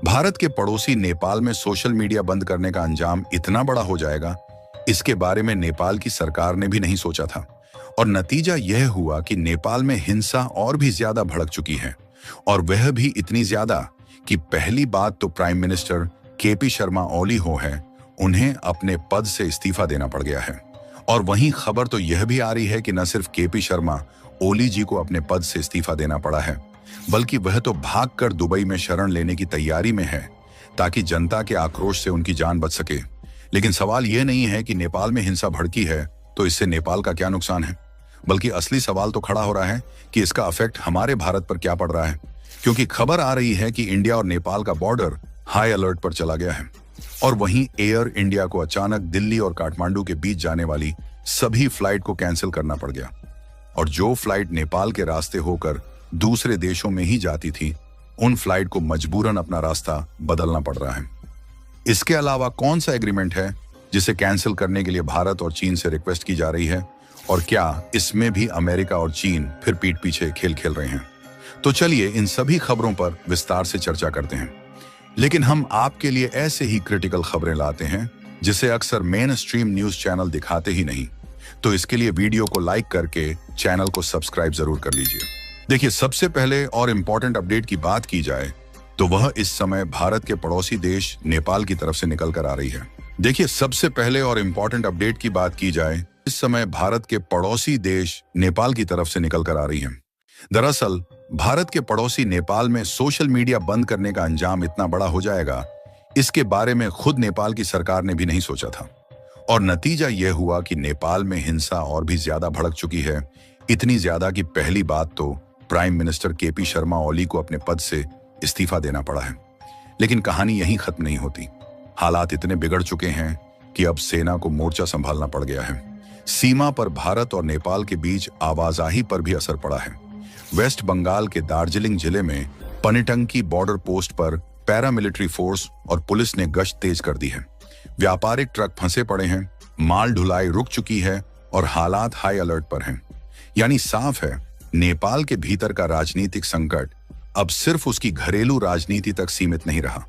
भारत के पड़ोसी नेपाल में सोशल मीडिया बंद करने का अंजाम इतना बड़ा हो जाएगा, इसके बारे में नेपाल की सरकार ने भी नहीं सोचा था। और नतीजा यह हुआ कि नेपाल में हिंसा और भी ज्यादा भड़क चुकी है, और वह भी इतनी ज्यादा कि पहली बात तो prime minister KP Sharma Oli हो है, उन्हें अपने पद से इस्तीफा देना पड़ गया है। और वहीं खबर तो यह भी आ रही है कि न सिर्फ केपी शर्मा ओली जी को अपने पद से इस्तीफा देना पड़ा है, बल्कि वह तो भागकर दुबई में शरण लेने की तैयारी में है, ताकि जनता के आक्रोश से उनकी जान बच सके। लेकिन सवाल यह नहीं है कि नेपाल में हिंसा भड़की है तो इससे नेपाल का क्या नुकसान है, बल्कि असली सवाल तो खड़ा हो रहा है कि इसका इफेक्ट हमारे भारत पर क्या पड़ रहा है। क्योंकि खबर आ रही है कि इंडिया और नेपाल का बॉर्डर हाई अलर्ट पर चला गया है, और वहीं एयर इंडिया को अचानक दिल्ली और काठमांडू के बीच जाने वाली सभी फ्लाइट को कैंसिल करना पड़ गया, और जो फ्लाइट नेपाल के रास्ते होकर दूसरे देशों में ही जाती थी, उन फ्लाइट को मजबूरन अपना रास्ता बदलना पड़ रहा है। इसके अलावा कौन सा एग्रीमेंट है जिसे कैंसिल करने के लिए भारत और चीन से रिक्वेस्ट की जा रही है, और क्या इसमें भी अमेरिका और चीन फिर पीठ पीछे खेल खेल रहे हैं? तो चलिए इन सभी खबरों पर विस्तार से चर्चा करते हैं। लेकिन हम आपके लिए ऐसे ही क्रिटिकल खबरें लाते हैं जिसे अक्सर मेन स्ट्रीम न्यूज चैनल दिखाते ही नहीं। तो इसके लिए वीडियो को लाइक करके चैनल को सब्सक्राइब जरूर कर लीजिए। देखिए, सबसे पहले और इम्पोर्टेंट अपडेट की बात की जाए तो वह इस समय भारत के पड़ोसी देश नेपाल की तरफ से निकल कर आ रही है। देखिए, सबसे पहले और इम्पोर्टेंट अपडेट की बात की जाए, इस समय भारत के पड़ोसी देश नेपाल की तरफ से निकल कर आ रही है। दरअसल भारत के पड़ोसी नेपाल में सोशल मीडिया बंद करने का अंजाम इतना बड़ा हो जाएगा, इसके बारे में खुद नेपाल की सरकार ने भी नहीं सोचा था। और नतीजा यह हुआ कि नेपाल में हिंसा और भी ज्यादा भड़क चुकी है, इतनी ज्यादा कि पहली बात तो prime minister KP Sharma Oli को अपने पद से इस्तीफा देना पड़ा है। लेकिन कहानी यहीं खत्म नहीं होती। हालात इतने बिगड़ चुके हैं कि अब सेना को मोर्चा संभालना पड़ गया है। सीमा पर भारत और नेपाल के बीच आवाजाही पर भी असर पड़ा है। वेस्ट बंगाल के दार्जिलिंग जिले में पनिटंकी बॉर्डर पोस्ट पर पैरामिलिट्री फोर्स और पुलिस ने गश्त तेज कर दी है। व्यापारिक ट्रक फंसे पड़े हैं, माल ढुलाई रुक चुकी है और हालात हाई अलर्ट पर हैं। यानी साफ है, नेपाल के भीतर का राजनीतिक संकट अब सिर्फ उसकी घरेलू राजनीति तक सीमित नहीं रहा,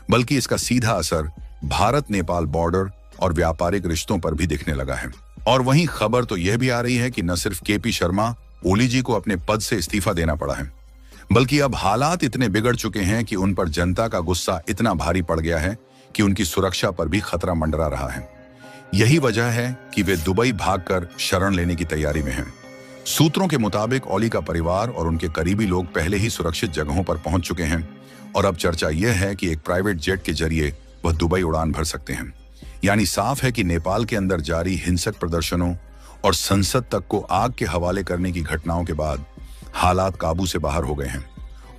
बल्कि इसका सीधा असर भारत नेपाल बॉर्डर और व्यापारिक रिश्तों पर भी दिखने लगा है। और वहीं खबर तो यह भी आ रही है कि न सिर्फ केपी शर्मा ओली जी को अपने पद से इस्तीफा देना पड़ा है, बल्कि अब हालात इतने बिगड़ चुके हैं कि उन पर जनता का गुस्सा इतना भारी पड़ गया है कि उनकी सुरक्षा पर भी खतरा मंडरा रहा है। यही वजह है कि वे दुबई भागकर शरण लेने की तैयारी में हैं। सूत्रों के मुताबिक ओली का परिवार और उनके करीबी लोग पहले ही सुरक्षित जगहों पर पहुंच चुके हैं, और अब चर्चा यह है कि एक प्राइवेट जेट के जरिए वह दुबई उड़ान भर सकते हैं। यानी साफ है कि नेपाल के अंदर जारी हिंसक प्रदर्शनों और संसद तक को आग के हवाले करने की घटनाओं के बाद हालात काबू से बाहर हो गए हैं।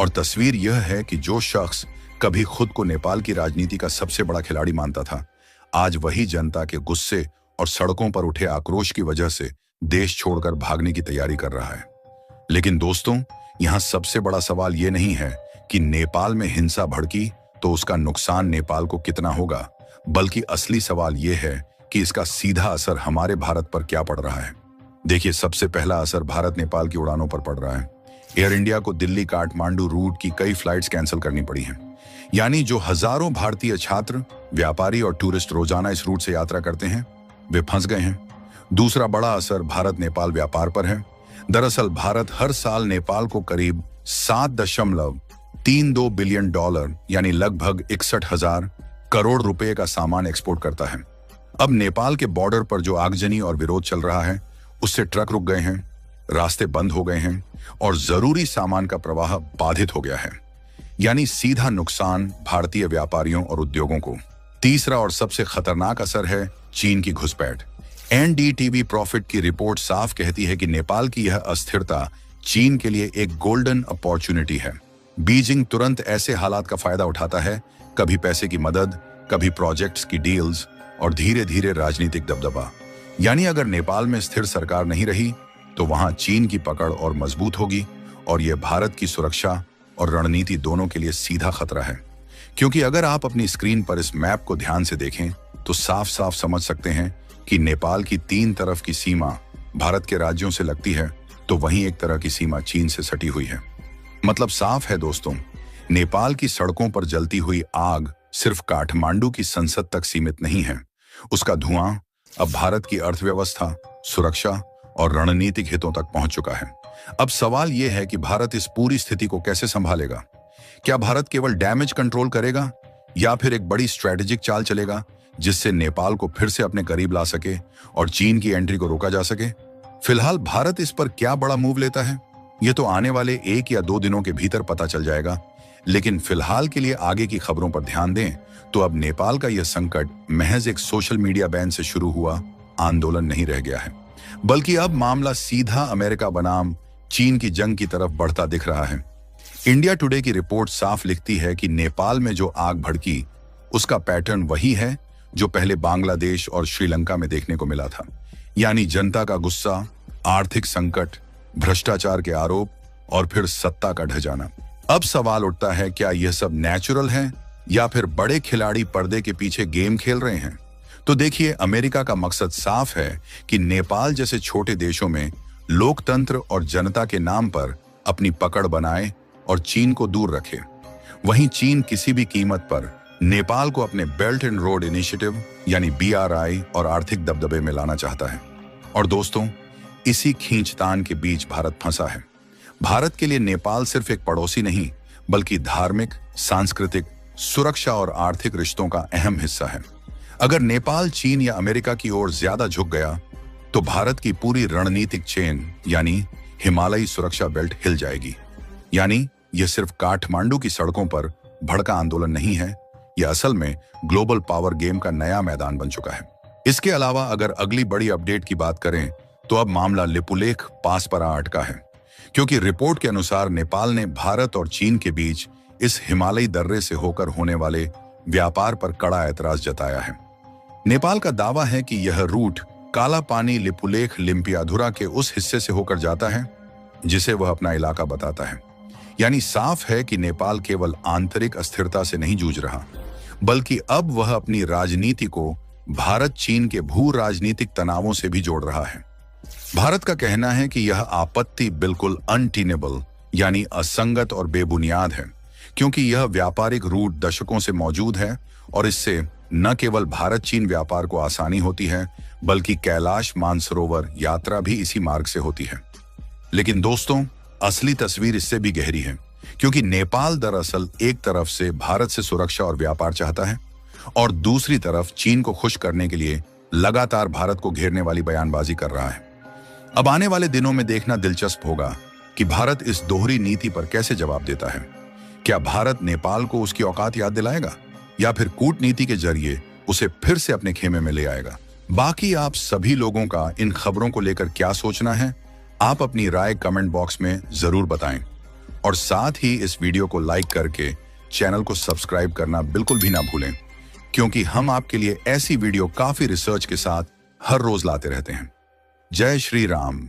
और तस्वीर यह है कि जो शख्स कभी खुद को नेपाल की राजनीति का सबसे बड़ा खिलाड़ी मानता था, आज वही जनता के गुस्से और सड़कों पर उठे आक्रोश की वजह से देश छोड़कर भागने की तैयारी कर रहा है। लेकिन दोस्तों, यहाँ सबसे बड़ा सवाल ये नहीं है कि नेपाल में हिंसा भड़की तो उसका नुकसान नेपाल को कितना होगा, बल्कि असली सवाल ये है कि इसका सीधा असर हमारे भारत पर क्या पड़ रहा है। देखिए, सबसे पहला असर भारत नेपाल की उड़ानों पर पड़ रहा है। एयर इंडिया को दिल्ली काठमांडू रूट की कई फ्लाइट्स कैंसिल करनी पड़ी हैं। यानी जो हजारों भारतीय छात्र, व्यापारी और टूरिस्ट रोजाना इस रूट से यात्रा करते हैं, वे फंस गए हैं। दूसरा बड़ा असर भारत नेपाल व्यापार पर है। दरअसल भारत हर साल नेपाल को करीब 7.32 बिलियन डॉलर यानी लगभग 61,000 करोड़ रुपए का सामान एक्सपोर्ट करता है। अब नेपाल के बॉर्डर पर जो आगजनी और विरोध चल रहा है, उससे ट्रक रुक गए हैं, रास्ते बंद हो गए हैं और जरूरी सामान का प्रवाह बाधित हो गया है। यानी सीधा नुकसान भारतीय व्यापारियों और उद्योगों को। तीसरा और सबसे खतरनाक असर है चीन की घुसपैठ। एनडीटीवी प्रॉफिट की रिपोर्ट साफ कहती है कि नेपाल की यह अस्थिरता चीन के लिए एक गोल्डन अपॉर्चुनिटी है। बीजिंग तुरंत ऐसे हालात का फायदा उठाता है, कभी पैसे की मदद, कभी प्रोजेक्ट्स की डील्स और धीरे धीरे राजनीतिक दबदबा। यानी अगर नेपाल में स्थिर सरकार नहीं रही तो वहां चीन की पकड़ और मजबूत होगी, और यह भारत की सुरक्षा और रणनीति दोनों के लिए सीधा खतरा है। क्योंकि अगर आप अपनी स्क्रीन पर इस मैप को ध्यान से देखें तो साफ साफ समझ सकते हैं कि नेपाल की 3 तरफ की सीमा भारत के राज्यों से लगती है, तो वहीं एक तरह की सीमा चीन से सटी हुई है। मतलब साफ है दोस्तों, नेपाल की सड़कों पर जलती हुई आग सिर्फ काठमांडू की संसद तक सीमित नहीं है। उसका धुआं अब भारत की अर्थव्यवस्था, सुरक्षा और रणनीतिक हितों तक पहुंच चुका है। अब सवाल यह है कि भारत इस पूरी स्थिति को कैसे संभालेगा। क्या भारत केवल डैमेज कंट्रोल करेगा या फिर एक बड़ी स्ट्रेटेजिक चाल चलेगा जिससे नेपाल को फिर से अपने करीब ला सके और चीन की एंट्री को रोका जा सके? फिलहाल भारत इस पर क्या बड़ा मूव लेता है, ये तो आने वाले 1 या 2 दिनों के भीतर पता चल जाएगा। लेकिन फिलहाल के लिए आगे की खबरों पर ध्यान दें तो अब नेपाल का यह संकट महज एक सोशल मीडिया बैन से शुरू हुआ आंदोलन नहीं रह गया है, बल्कि अब मामला सीधा अमेरिका बनाम चीन की जंग की तरफ बढ़ता दिख रहा है। इंडिया टुडे की रिपोर्ट साफ लिखती है कि नेपाल में जो आग भड़की उसका पैटर्न वही है जो पहले बांग्लादेश और श्रीलंका में देखने को मिला था, यानी जनता का गुस्सा, आर्थिक संकट, भ्रष्टाचार के आरोप और फिर सत्ता का ढह। अब सवाल उठता है, क्या यह सब नेचुरल है या फिर बड़े खिलाड़ी पर्दे के पीछे गेम खेल रहे हैं? तो देखिए, अमेरिका का मकसद साफ है कि नेपाल जैसे छोटे देशों में लोकतंत्र और जनता के नाम पर अपनी पकड़ बनाए और चीन को दूर रखे। वहीं चीन किसी भी कीमत पर नेपाल को अपने बेल्ट एंड रोड इनिशिएटिव यानी BRI और आर्थिक दबदबे में लाना चाहता है। और दोस्तों, इसी खींचतान के बीच भारत फंसा है। भारत के लिए नेपाल सिर्फ एक पड़ोसी नहीं, बल्कि धार्मिक, सांस्कृतिक, सुरक्षा और आर्थिक रिश्तों का अहम हिस्सा है। अगर नेपाल चीन या अमेरिका की ओर ज्यादा झुक गया तो भारत की पूरी रणनीतिक चेन यानी हिमालयी सुरक्षा बेल्ट हिल जाएगी। यानी यह सिर्फ काठमांडू की सड़कों पर भड़का आंदोलन नहीं है, यह असल में ग्लोबल पावर गेम का नया मैदान बन चुका है। इसके अलावा अगर अगली बड़ी अपडेट की बात करें तो अब मामला लिपुलेख पास पर आ अटका है, क्योंकि रिपोर्ट के अनुसार नेपाल ने भारत और चीन के बीच इस हिमालयी दर्रे से होकर होने वाले व्यापार पर कड़ा ऐतराज जताया है। नेपाल का दावा है कि यह रूट काला पानी लिपुलेख लिम्पियाधुरा के उस हिस्से से होकर जाता है जिसे वह अपना इलाका बताता है। यानी साफ है कि नेपाल केवल आंतरिक अस्थिरता से नहीं जूझ रहा, बल्कि अब वह अपनी राजनीति को भारत चीन के भू राजनीतिक तनावों से भी जोड़ रहा है। भारत का कहना है कि यह आपत्ति बिल्कुल अनटेनेबल यानी असंगत और बेबुनियाद है, क्योंकि यह व्यापारिक रूट दशकों से मौजूद है और इससे न केवल भारत चीन व्यापार को आसानी होती है, बल्कि कैलाश मानसरोवर यात्रा भी इसी मार्ग से होती है। लेकिन दोस्तों, असली तस्वीर इससे भी गहरी है, क्योंकि नेपाल दरअसल एक तरफ से भारत से सुरक्षा और व्यापार चाहता है और दूसरी तरफ चीन को खुश करने के लिए लगातार भारत को घेरने वाली बयानबाजी कर रहा है। अब आने वाले दिनों में देखना दिलचस्प होगा कि भारत इस दोहरी नीति पर कैसे जवाब देता है। क्या भारत नेपाल को उसकी औकात याद दिलाएगा या फिर कूटनीति के जरिए उसे फिर से अपने खेमे में ले आएगा? बाकी आप सभी लोगों का इन खबरों को लेकर क्या सोचना है, आप अपनी राय कमेंट बॉक्स में जरूर बताएं और साथ ही इस वीडियो को लाइक करके चैनल को सब्सक्राइब करना बिल्कुल भी ना भूलें, क्योंकि हम आपके लिए ऐसी वीडियो काफी रिसर्च के साथ हर रोज लाते रहते हैं। जय श्री राम।